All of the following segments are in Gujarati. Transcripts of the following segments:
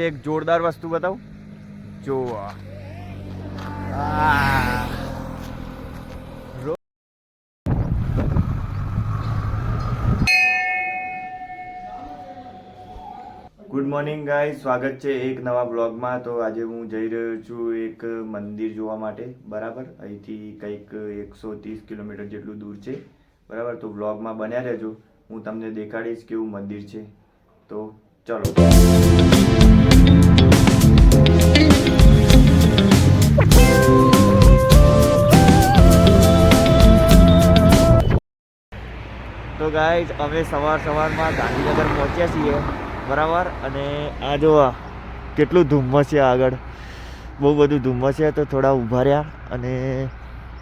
એક જોરદાર વસ્તુ બતાવું જો ગુડ મોર્નિંગ ગાઈસ, સ્વાગત છે એક નવા બ્લોગમાં. તો આજે હું જઈ રહ્યો છું એક મંદિર જોવા માટે. બરાબર, અહીંથી કંઈક 130 કિલોમીટર જેટલું દૂર છે. બરાબર, તો બ્લોગમાં બન્યા રહેજો. હું તમને દેખાડીશ કેવું મંદિર છે. તો ચલો. તો ગાઈસ, અમે સવારમાં ગાંધીનગર પહોંચ્યા છીએ. બરાબર, અને આ જો કેટલું ધુમ્મસ છે આગળ, બહુ બધું ધુમ્મસ છે. તો થોડા ઊભા રહ્યા અને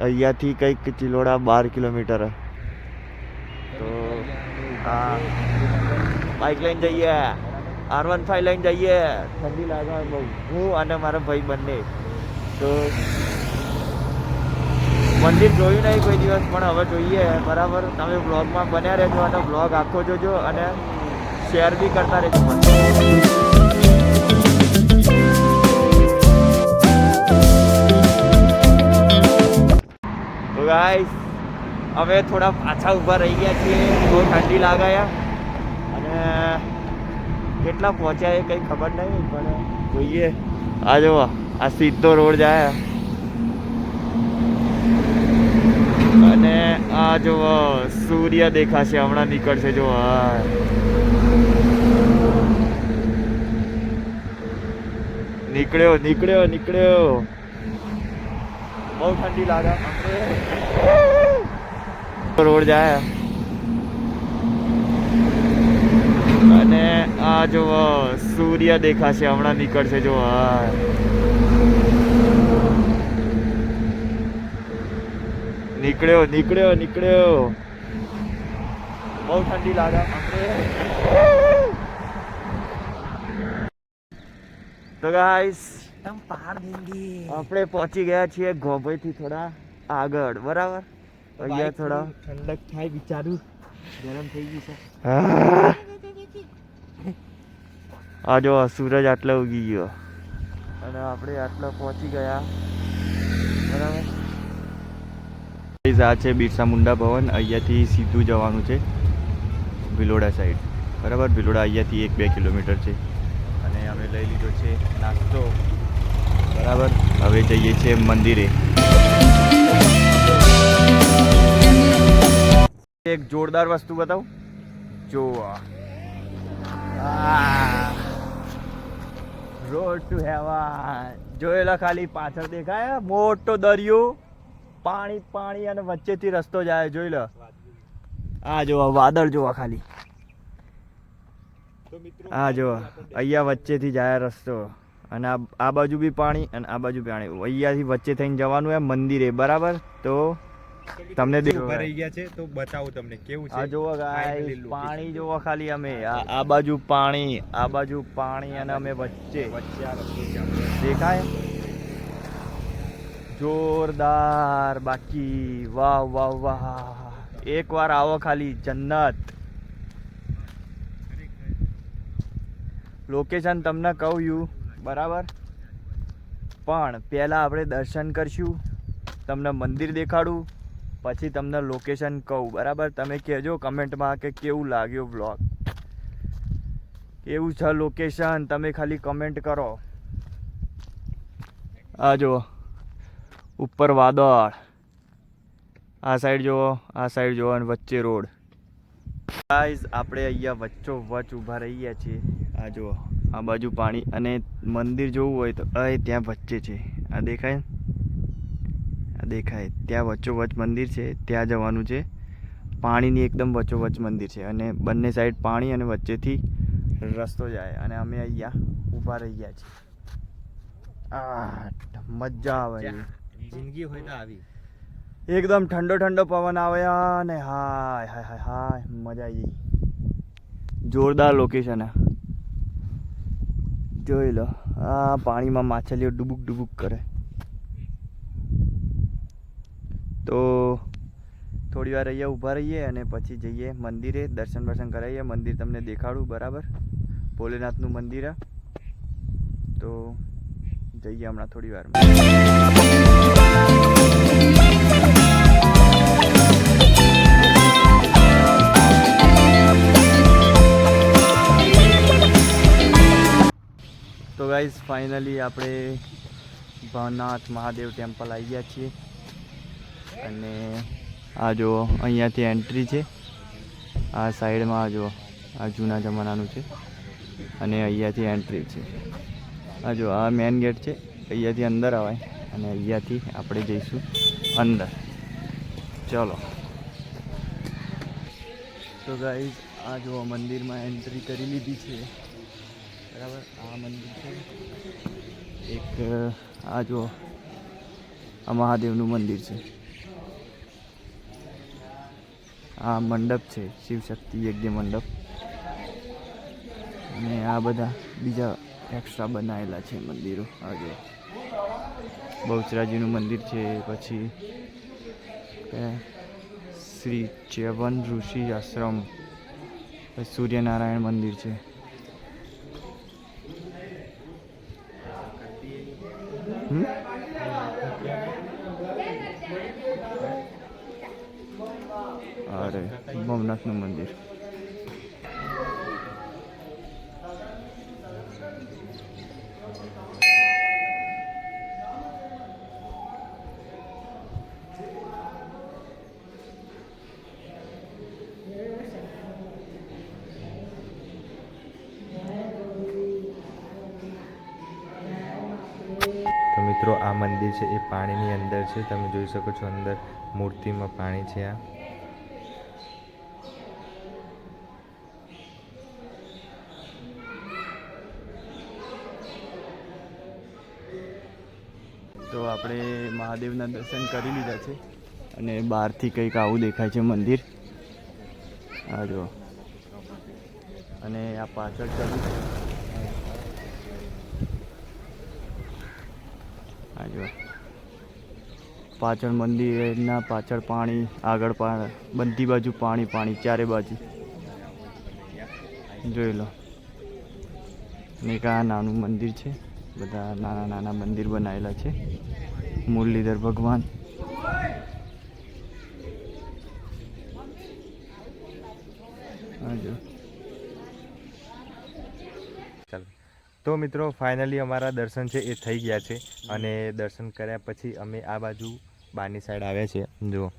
અહીંયાથી કંઈક ચિલોડા 12 કિલોમીટર. તો હા, બાઇક લઈને જઈએ, R15 લઈને જઈએ. ઠંડી લાગે બહુ, હું અને મારા ભાઈ બંને. તો મંદિર જોયું નહીં કોઈ દિવસ, પણ હવે જોઈએ. બરાબર, તમે બ્લોગમાં બન્યા રહેજો અને બ્લોગ આખો જોજો અને શેર બી કરતા રહેજો. તો ગાઈસ, હવે થોડા પાછા ઊભા રહી ગયા છીએ. બહુ ઠંડી લાગે અને કેટલા પહોંચ્યા એ કંઈ ખબર નહીં, પણ જોઈએ. આ જો આ સીધો રોડ જાય અને આ જો સૂર્ય દેખાશે, હમણાં નીકળશે. જો નીકળ્યો. બહુ ઠંડી લાગે. રોડ જાય અને આ જો સૂર્ય દેખાશે, હમણાં નીકળશે. જો નીકળ્યો. બહુ ઠંડી લાગે. તો ગાઈસ, આપણે પહોંચી ગયા છીએ ગોભાઈથી થોડા આગળ. બરાબર, અહીંયા થોડા ઠંડક થાય, વિચારું ગરમ થઈ ગયું છે. આ જો સૂરજ આટલો ઉગી ગયો અને આપણે આટલા પહોંચી ગયા. બરાબર, આ છે બિરસા મુંડા ભવન. અહીંયાથી સીધું જવાનું છે ભિલોડા સાઈડ. બરાબર, ભિલોડા અહીંયાથી 1-2 કિલોમીટર છે. અને અમે લઈ લીધો છે નાસ્તો. બરાબર, હવે જઈએ છીએ મંદિરે. એક જોરદાર વસ્તુ બતાવું જો રોડ ટુ હેવન. જોયેલા ખાલી પાછળ દેખાય મોટો દરિયો, પાણી અને વચ્ચેથી રસ્તો જાય. જોઈ લો, આ જોવા વાદળ જોવા ખાલી. આ જો અહીંયા વચ્ચેથી જાય રસ્તો અને આ બાજુ બી પાણી અને આ બાજુ પાણી. અહીંયાથી વચ્ચે થઈને જવાનું એમ મંદિરે. બરાબર, તો તમને રહી ગયા છે તો બતાવું તમને કેવું છે. આ જોવો ગાઈસ, પાણી જોવો ખાલી. અમે આ બાજુ પાણી, આ બાજુ પાણી અને અમે વચ્ચે આ રસ્તો દેખાય. જોરદાર. બાકી વાહ. એક વાર આવો ખાલી, જન્નત. લોકેશન તમને કહું યુ. બરાબર, પણ પહેલાં આપણે દર્શન કરશું, તમને મંદિર દેખાડું, પછી તમને લોકેશન કહું. બરાબર, તમે કહેજો કમેન્ટમાં કે કેવું લાગ્યું વ્લોગ, કેવું છે લોકેશન. તમે ખાલી કમેન્ટ કરો. આ જો ઉપર વાદળ, આ સાઈડ જુઓ, આ સાઈડ જુઓ અને વચ્ચે રોડ. ગાઈસ, આપણે અહીંયા વચ્ચોવચ્ચ ઊભા રહી ગયા છીએ. આ જુઓ, આ બાજુ પાણી અને મંદિર જોવું હોય તો ત્યાં વચ્ચે છે. આ દેખાય ત્યાં વચ્ચોવચ્ચ મંદિર છે. ત્યાં જવાનું છે. પાણીની એકદમ વચ્ચોવચ્ચ મંદિર છે અને બંને સાઈડ પાણી અને વચ્ચેથી રસ્તો જાય. અને અમે અહીંયા ઊભા રહી ગયા છીએ. મજા આવે, જિંદગી હોય તો આવી. એકદમ ઠંડો પવન આવે અને હાય મજા આવી ગઈ. જોરદાર લોકેશન. જોઈ લો, આ પાણીમાં માછલીઓ ડૂબુક કરે. તો થોડી વાર અહીંયા ઊભા રહીએ અને પછી જઈએ મંદિરે, દર્શન કરાવીએ. મંદિર તમને દેખાડું. બરાબર, ભોલેનાથનું મંદિર. તો જઈએ હમણાં થોડી વારમાં. તો ગાઈઝ ફાઇનલી આપણે ભવનાથ મહાદેવ ટેમ્પલ આવી ગયા છીએ અને આ જો અહીંયાથી એન્ટ્રી છે. આ સાઈડમાં આ જો આ જૂના જમાનાનું છે અને અહીંયાથી એન્ટ્રી છે. આ જો આ મેન ગેટ છે, અહીંયાથી અંદર આવાય અને અહીંયાથી આપણે જઈશું અંદર. ચલો તો ગાઈઝ આ જો મંદિરમાં એન્ટ્રી કરી લીધી છે બરાબર. આ મંદિર છે એક. આ જો આ મહાદેવનું મંદિર છે. આ મંડપ છે શિવશક્તિ યજ્ઞ મંડપ અને આ બધા બીજા એક્સ્ટ્રા બનાવેલા છે મંદિરો. આ જો બહુચરાજીનું મંદિર છે, પછી શ્રી ચ્યવન ઋષિ આશ્રમ, પછી સૂર્યનારાયણ મંદિર છે. અરે ભવનાથનું મંદિર. તો મિત્રો આ મંદિર છે એ પાણીની અંદર છે. તમે જોઈ શકો છો અંદર મૂર્તિમાં પાણી છે. આ તો આપણે મહાદેવના દર્શન કરી લીધા છે અને બહારથી કંઈક આવું દેખાય છે મંદિર. આ જો અને આ પાછળ ચાલુ છે. આ જો પાછળ મંદિરના પાછળ પાણી, આગળ બધી બાજુ પાણી પાણી, ચારે બાજુ જોઈ લો. ને એક આ નાનું મંદિર છે, બધા નાના નાના મંદિર બનાવેલા છે. મુરલીધર ભગવાન. જો ચાલો તો મિત્રો ફાઇનલી અમારા દર્શન છે એ થઈ ગયા છે અને દર્શન કર્યા પછી અમે આ બાજુ બહારની સાઈડ આવ્યા છે. જો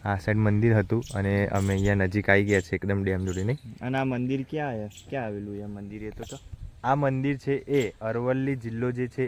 આ સાઈડ મંદિર હતું અને અમે અહીંયા નજીક આવી ગયા છે એકદમ ડેમ જોડે. નહીં, અને આ મંદિર ક્યાં આવેલું એ મંદિર? એ તો આ મંદિર છે એ અરવલ્લી જિલ્લો જે છે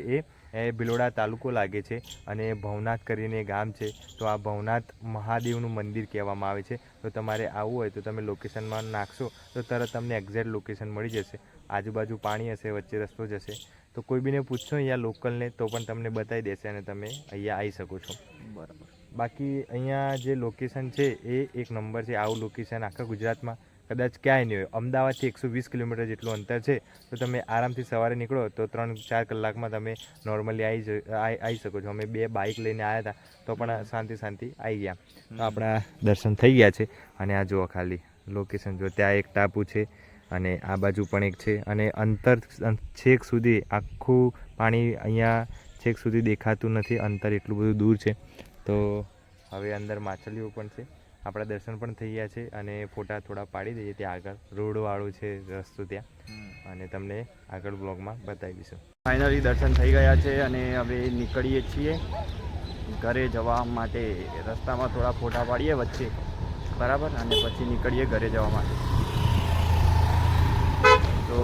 એ ભિલોડા તાલુકો લાગે છે અને ભવનાથ કરીને ગામ છે. તો આ ભવનાથ મહાદેવનું મંદિર કહેવામાં આવે છે. તો તમારે આવવું હોય તો તમે લોકેશનમાં નાખશો તો તરત તમને એક્ઝેક્ટ લોકેશન મળી જશે. આજુબાજુ પાણી હશે, વચ્ચે રસ્તો જશે. તો કોઈ બીને પૂછશો અહીંયા લોકલને તો પણ તમને બતાવી દેશે અને તમે અહીંયા આવી શકો છો. બરાબર. બાકી અહીંયા જે લોકેશન છે એ એક નંબર છે. આવું લોકેશન આખા ગુજરાતમાં કદાચ ક્યાંય નહીં હોય. અમદાવાદથી 120 કિલોમીટર જેટલું અંતર છે. તો તમે આરામથી સવારે નીકળો તો 3-4 કલાકમાં તમે નોર્મલી આવી શકો છો. અમે 2 બાઇક લઈને આવ્યા હતા તો પણ શાંતિ આવી ગયા. તો આપણા દર્શન થઈ ગયા છે અને આ જુઓ ખાલી લોકેશન જો. ત્યાં એક ટાપુ છે અને આ બાજુ પણ એક છે અને અંતર છેક સુધી આખું પાણી અહીંયા છેક સુધી દેખાતું નથી. અંતર એટલું બધું દૂર છે. તો હવે અંદર માછલીઓ પણ છે. આપણા દર્શન પણ થઈ ગયા છે અને ફોટા થોડા પાડી દઈએ. ત્યાં આગળ રોડવાળું છે રસ્તો ત્યાં, અને તમને આગળ બ્લોગમાં બતાવી દઈશું. ફાઇનલી દર્શન થઈ ગયા છે અને હવે નીકળીએ છીએ ઘરે જવા માટે. રસ્તામાં થોડા ફોટા પાડીએ વચ્ચે બરાબર, અને પછી નીકળીએ ઘરે જવા માટે. તો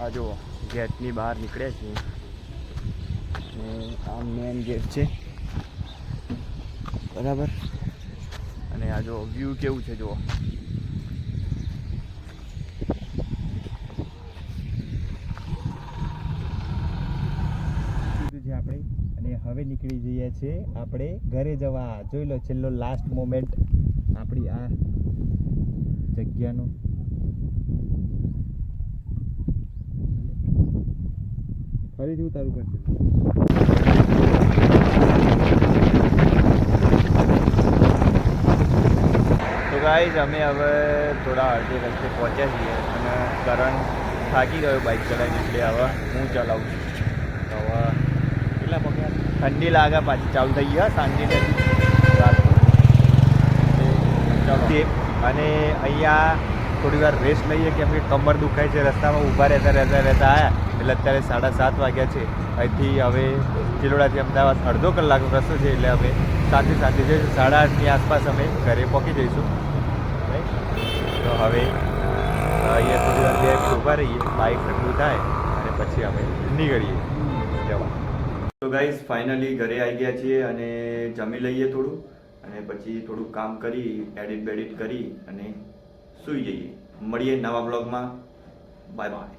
આ જુઓ ગેટની બહાર નીકળ્યા છીએ અને આ મેન ગેટ છે બરાબર. અને આ જો વ્યૂ કેવું છે જુઓ. છે આપણે અને હવે નીકળી જઈએ છીએ આપણે ઘરે જવા. જોઈ લો છેલ્લો લાસ્ટ મોમેન્ટ આપણી આ જગ્યાનો. ફરીથી ઉતારવું પડશે. તો ગાઈઝ અમે હવે થોડા અડધે રસ્તે પહોંચ્યા છીએ અને કરણ થાકી ગયો બાઇક ચલાવીને, એટલે હવે હું ચલાવું છું. તો હવે કેટલા પગ્યા? ઠંડી લાગે, પાછી ચાલુ થઈ ગયા સાંજની રાતનું. તે અને અહીંયા થોડી વાર રેસ્ટ લઈએ કેમ કે કમર દુખાય છે. રસ્તામાં ઊભા રહેતા આવ્યા એટલે અત્યારે 7:30 વાગ્યા છે. અહીંથી હવે ચિલોડાથી અમદાવાદ અડધો કલાકનો રસ્તો છે, એટલે અમે સાથે જઈશું. 8:30ની આસપાસ અમે ઘરે પહોંચી જઈશું. તો હવે અહીંયા થોડી વાર બે મિનિટ ઊભા રહીએ, બાઇક ઠંડુ થાય અને પછી અમે નીકળીએ જવા. તો ગાઈઝ ફાઇનલી ઘરે આવી ગયા છીએ અને જમી લઈએ થોડું, અને પછી થોડું કામ કરી એડિટ બેડિટ કરી અને સૂઈ જઈએ. મળીએ નવા બ્લોગમાં. Bye bye.